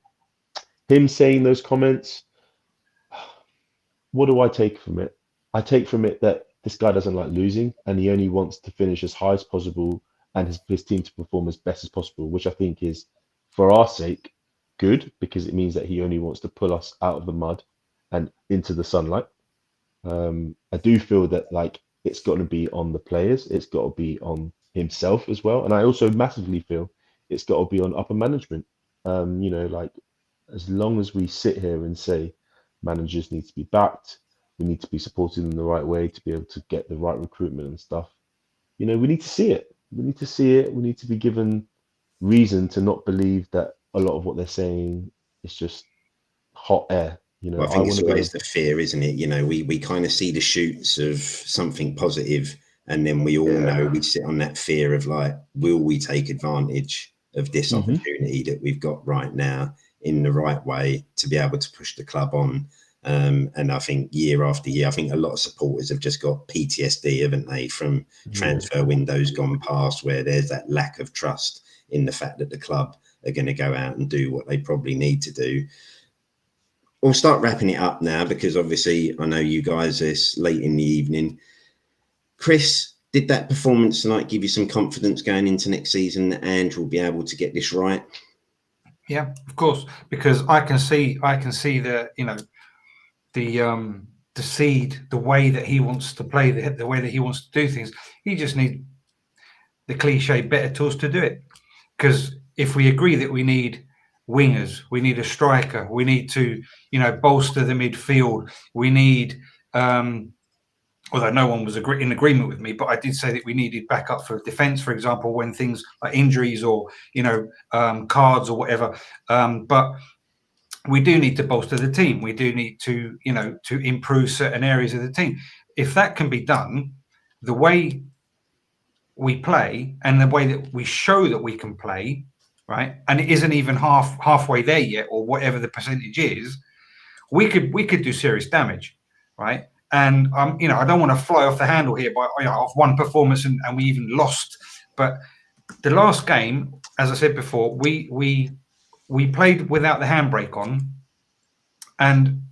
him saying those comments, what do I take from it? I take from it that this guy doesn't like losing, and he only wants to finish as high as possible and his team to perform as best as possible, which I think is, for our sake, good, because it means that he only wants to pull us out of the mud and into the sunlight. I do feel that like it's got to be on the players, it's got to be on himself as well, and I also massively feel it's got to be on upper management. You know, like as long as we sit here and say managers need to be backed, we need to be supported in the right way to be able to get the right recruitment and stuff. You know, we need to see it. We need to see it. We need to be given reason to not believe that a lot of what they're saying is just hot air. You know, Well, I think it's always the fear, isn't it? You know, we kind of see the shoots of something positive, and then we all know we sit on that fear of like, will we take advantage of this opportunity that we've got right now in the right way to be able to push the club on? And I think year after year, I think a lot of supporters have just got PTSD, haven't they, from transfer windows gone past, where there's that lack of trust in the fact that the club are going to go out and do what they probably need to do. We'll start wrapping it up now, because obviously I know you guys, it's late in the evening. Chris, did that performance tonight give you some confidence going into next season that Ange will be able to get this right? Yeah, of course, because I can see the, you know, the seed, the way that he wants to play, the way that he wants to do things. He just needs the cliche better tools to do it. Because if we agree that we need wingers, we need a striker, we need to, you know, bolster the midfield, we need, although no one was in agreement with me, but I did say that we needed backup for defence, for example, when things like injuries or, you know, cards or whatever. But we do need to bolster the team. We do need to, you know, to improve certain areas of the team. If that can be done, the way we play and the way that we show that we can play, right, and it isn't even halfway there yet, or whatever the percentage is, we could do serious damage, right? And you know, I don't want to fly off the handle here by, you know, off one performance and we even lost. But the last game, as I said before, we played without the handbrake on, and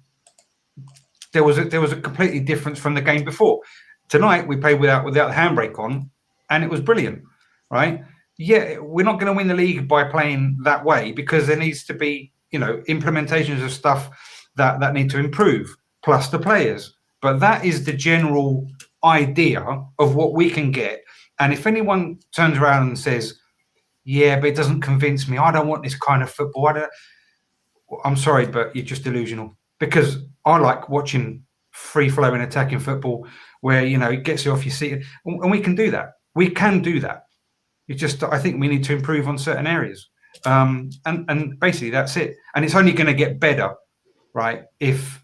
there was a completely difference from the game before. Tonight we played without the handbrake on, and it was brilliant, right? Yeah, we're not going to win the league by playing that way, because there needs to be, you know, implementations of stuff that need to improve, plus the players. But that is the general idea of what we can get. And if anyone turns around and says, yeah, but it doesn't convince me, I don't want this kind of football, I'm sorry, but you're just delusional. Because I like watching free-flowing attacking football where, you know, it gets you off your seat. And we can do that. We can do that. It's just, I think we need to improve on certain areas. And basically that's it. And it's only going to get better, right, if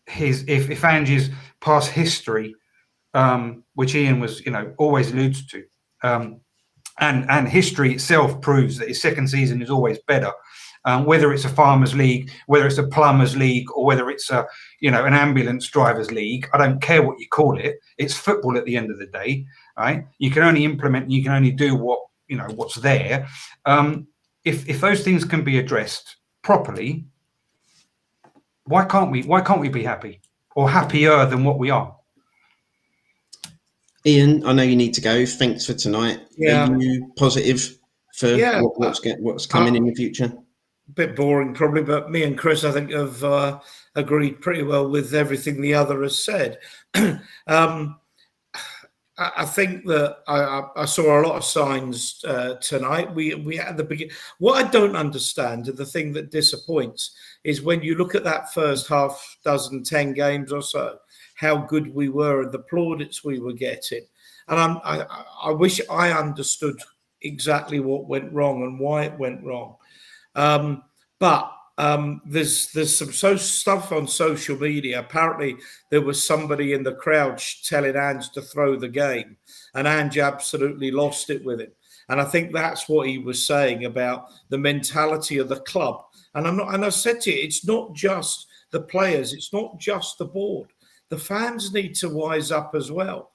Ange's past history, which Ian was, you know, always alludes to, and history itself proves that his second season is always better. Whether it's a farmers league, whether it's a plumbers league, or whether it's a, you know, an ambulance drivers league, I don't care what you call it. It's football at the end of the day, right? You can only implement, you can only do what, you know, what's there. If those things can be addressed properly, why can't we be happy, or happier than what we are? Ian, I know you need to go. Thanks for tonight. Yeah. Are you positive for what's coming in the future? A bit boring probably, but me and Chris, I think, have agreed pretty well with everything the other has said. I think that I saw a lot of signs tonight. We at the beginning. What I don't understand, and the thing that disappoints, is when you look at that first half dozen, 10 games or so, how good we were and the plaudits we were getting. And I wish I understood exactly what went wrong and why it went wrong. But there's some stuff on social media. Apparently, there was somebody in the crowd telling Ange to throw the game, and Ange absolutely lost it with him. And I think that's what he was saying about the mentality of the club. And I said to you, it's not just the players, it's not just the board. The fans need to wise up as well.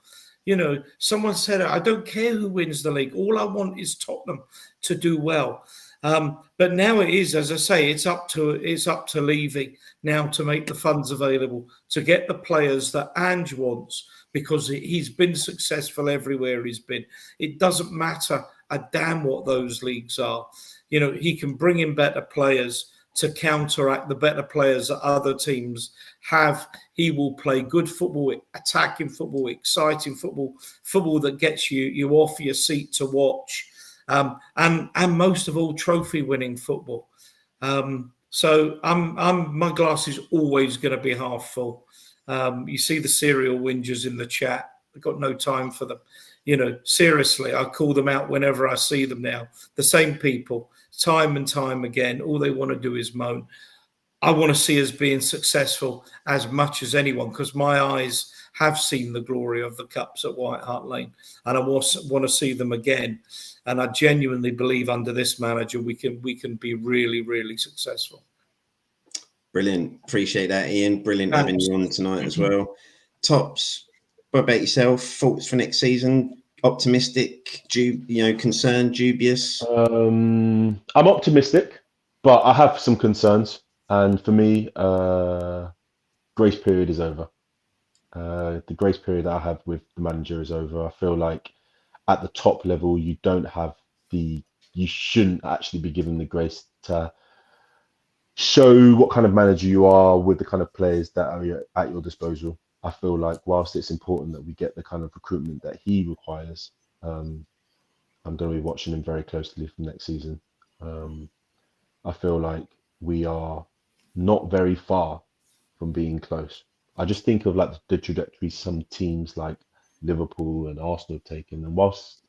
You know, someone said, I don't care who wins the league. All I want is Tottenham to do well. But now it is, as I say, it's up to Levy now to make the funds available to get the players that Ange wants, because he's been successful everywhere he's been. It doesn't matter a damn what those leagues are. You know, he can bring in better players to counteract the better players that other teams have. He will play good football, attacking football, exciting football, football that gets you off your seat to watch, and most of all, trophy-winning football. So my glass is always going to be half full. You see the serial whingers in the chat. I've got no time for them. Seriously, I call them out whenever I see them now. The same people, time and time again, all they want to do is moan. I want to see us being successful as much as anyone, because my eyes have seen the glory of the cups at White Hart Lane, and I want to see them again. And I genuinely believe under this manager we can be really, really successful. Brilliant. Appreciate that, Ian. Brilliant having you on tonight as well. Tops, what about yourself? Thoughts for next season? Optimistic, concerned, dubious? I'm optimistic, but I have some concerns. And for me, grace period is over. The grace period that I have with the manager is over. I feel like at the top level, you shouldn't actually be given the grace to show what kind of manager you are with the kind of players that are at your disposal. I feel like whilst it's important that we get the kind of recruitment that he requires, I'm going to be watching him very closely from next season. I feel like we are not very far from being close. I just think of like the trajectory some teams like Liverpool and Arsenal have taken, and whilst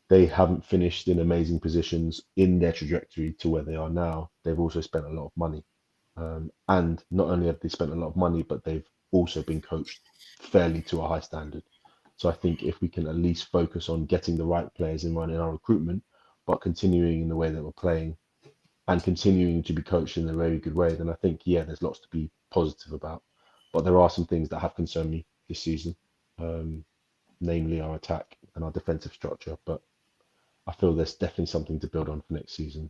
they haven't finished in amazing positions in their trajectory to where they are now, they've also spent a lot of money. And not only have they spent a lot of money, but they've also been coached fairly to a high standard. So I think if we can at least focus on getting the right players in running our recruitment, but continuing in the way that we're playing and continuing to be coached in a very good way, then I think, there's lots to be positive about. But there are some things that have concerned me this season, namely our attack and our defensive structure. But I feel there's definitely something to build on for next season,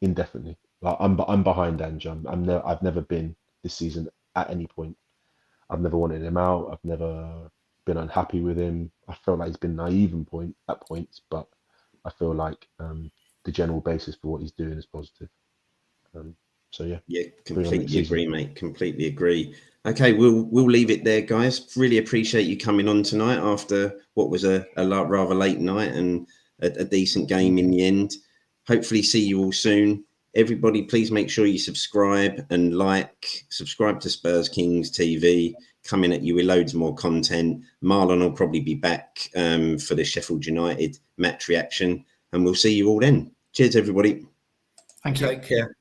indefinitely. Like I'm behind Ange. I've never been this season at any point. I've never wanted him out. I've never been unhappy with him. I felt like he's been naive at points, but I feel like the general basis for what he's doing is positive. Completely agree, mate. Completely agree. Okay, we'll leave it there, guys. Really appreciate you coming on tonight after what was a rather late night and a decent game in the end. Hopefully see you all soon. Everybody, please make sure you subscribe and subscribe to Spurs Kings TV. Coming at you with loads more content. Marlon will probably be back for the Sheffield United match reaction, and we'll see you all then. Cheers, everybody. Thank you. Take care.